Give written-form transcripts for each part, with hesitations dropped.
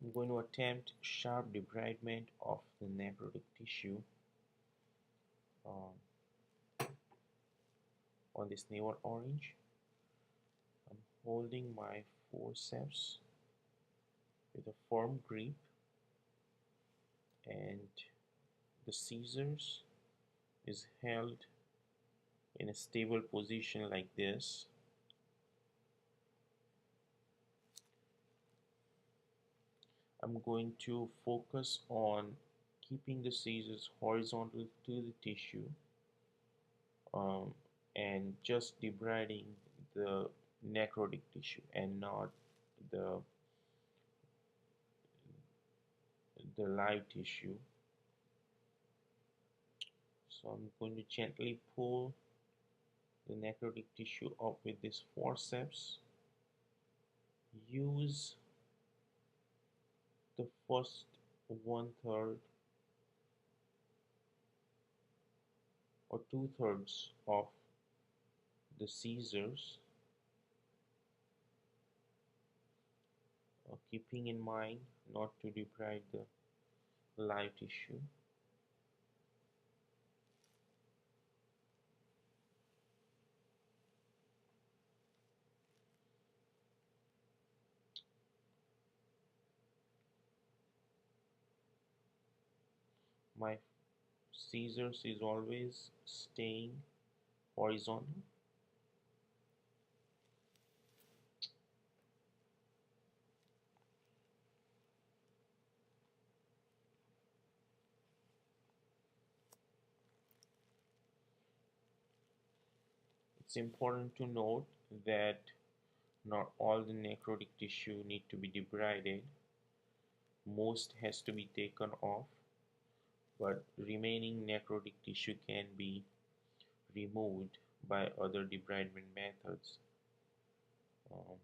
I'm going to attempt sharp debridement of the necrotic tissue um, on this navel orange. I'm holding my forceps with a firm grip, and the scissors is held in a stable position like this. I'm going to focus on keeping the scissors horizontal to the tissue, um, and just debriding the necrotic tissue and not the live tissue. So I'm going to gently pull the necrotic tissue up with this forceps. Use the first 1/3 or 2/3 of the scissors, keeping in mind not to debride the live tissue. My scissors is always staying horizontal. It's important to note that not all the necrotic tissue need to be debrided. Most has to be taken off, but remaining necrotic tissue can be removed by other debridement methods um,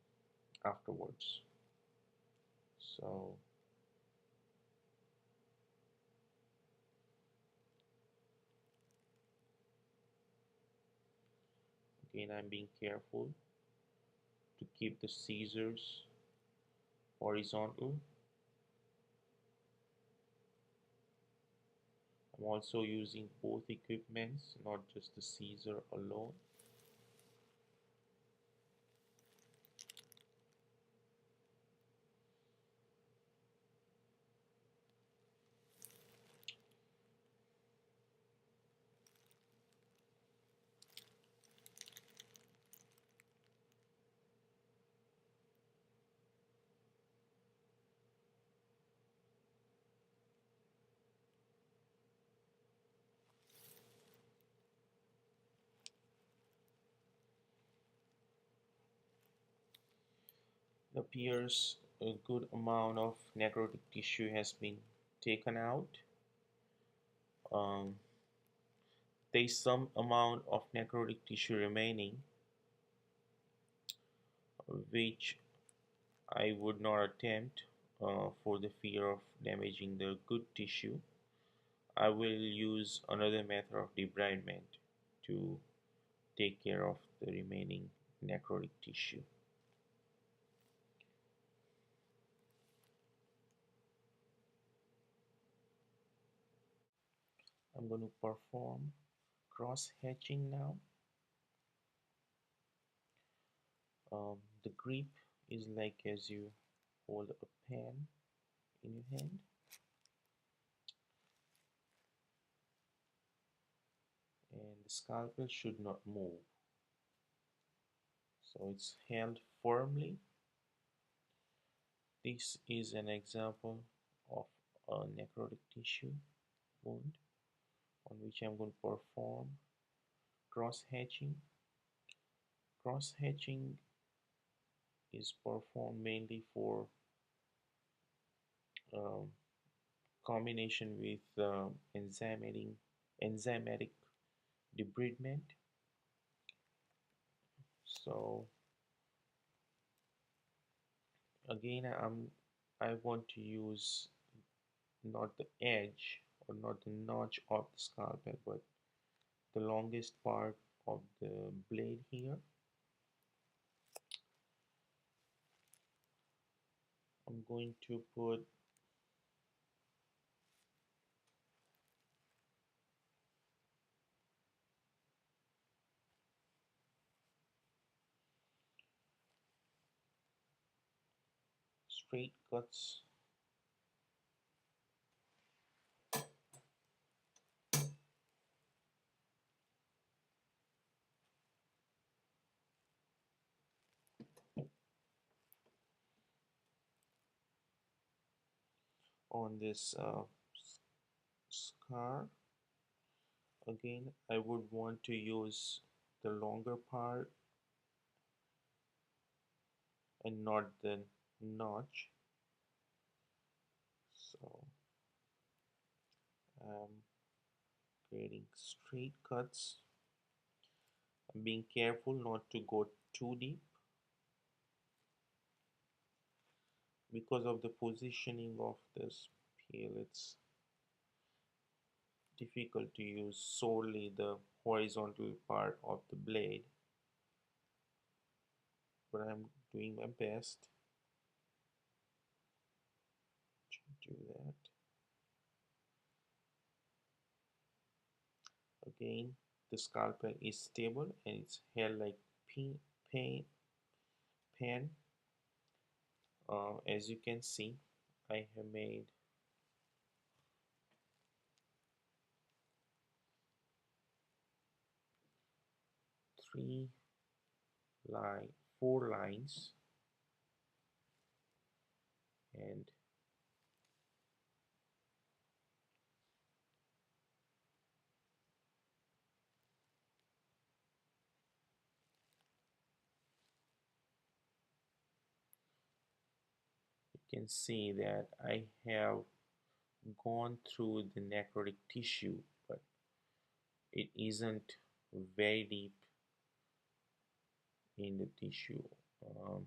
afterwards. So again, I'm being careful to keep the scissors horizontal. I'm also using both equipments, not just the scissor alone. It appears a good amount of necrotic tissue has been taken out. Um, there is some amount of necrotic tissue remaining, which I would not attempt for the fear of damaging the good tissue. I will use another method of debridement to take care of the remaining necrotic tissue. I'm going to perform cross hatching now. The grip is like as you hold a pen in your hand, and the scalpel should not move. So it's held firmly. This is an example of a necrotic tissue wound on which I'm going to perform cross hatching. Cross hatching is performed mainly for um, combination with enzymatic debridement. So again, I want to use not the edge or not the notch of the scalpel, but the longest part of the blade here. I'm going to put straight cuts on this scar. Again, I would want to use the longer part and not the notch. So I'm creating straight cuts. I'm being careful not to go too deep because of the positioning of this peel. It's difficult to use solely the horizontal part of the blade, but I'm doing my best to do that. Again, the scalpel is stable and it's held like pin, pen, pen. As you can see, I have made three line, four lines, and you can see that I have gone through the necrotic tissue, but it isn't very deep in the tissue. Um,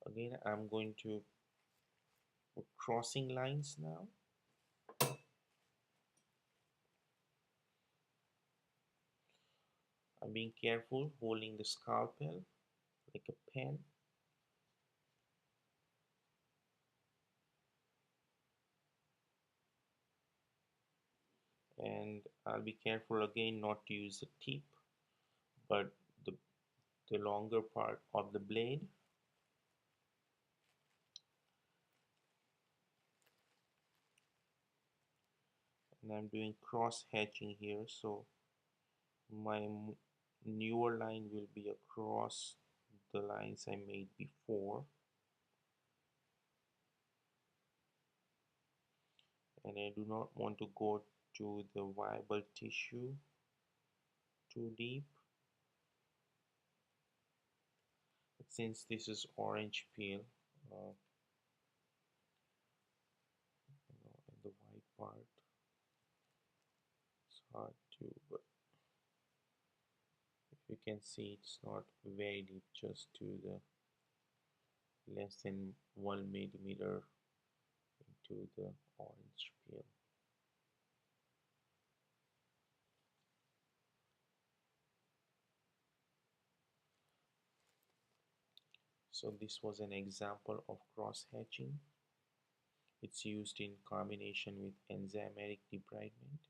Again, I'm going to put crossing lines now. I'm being careful, holding the scalpel like a pen, and I'll be careful again not to use the tip, but the, the longer part of the blade. And I'm doing cross hatching here, so my newer line will be across the lines I made before, and I do not want to go to the viable tissue too deep. Since this is orange peel, and the white part, it's hard to, but if you can see, it's not very deep, just to the less than 1 millimeter into the orange peel. So this was an example of cross hatching. It's used in combination with enzymatic debridement.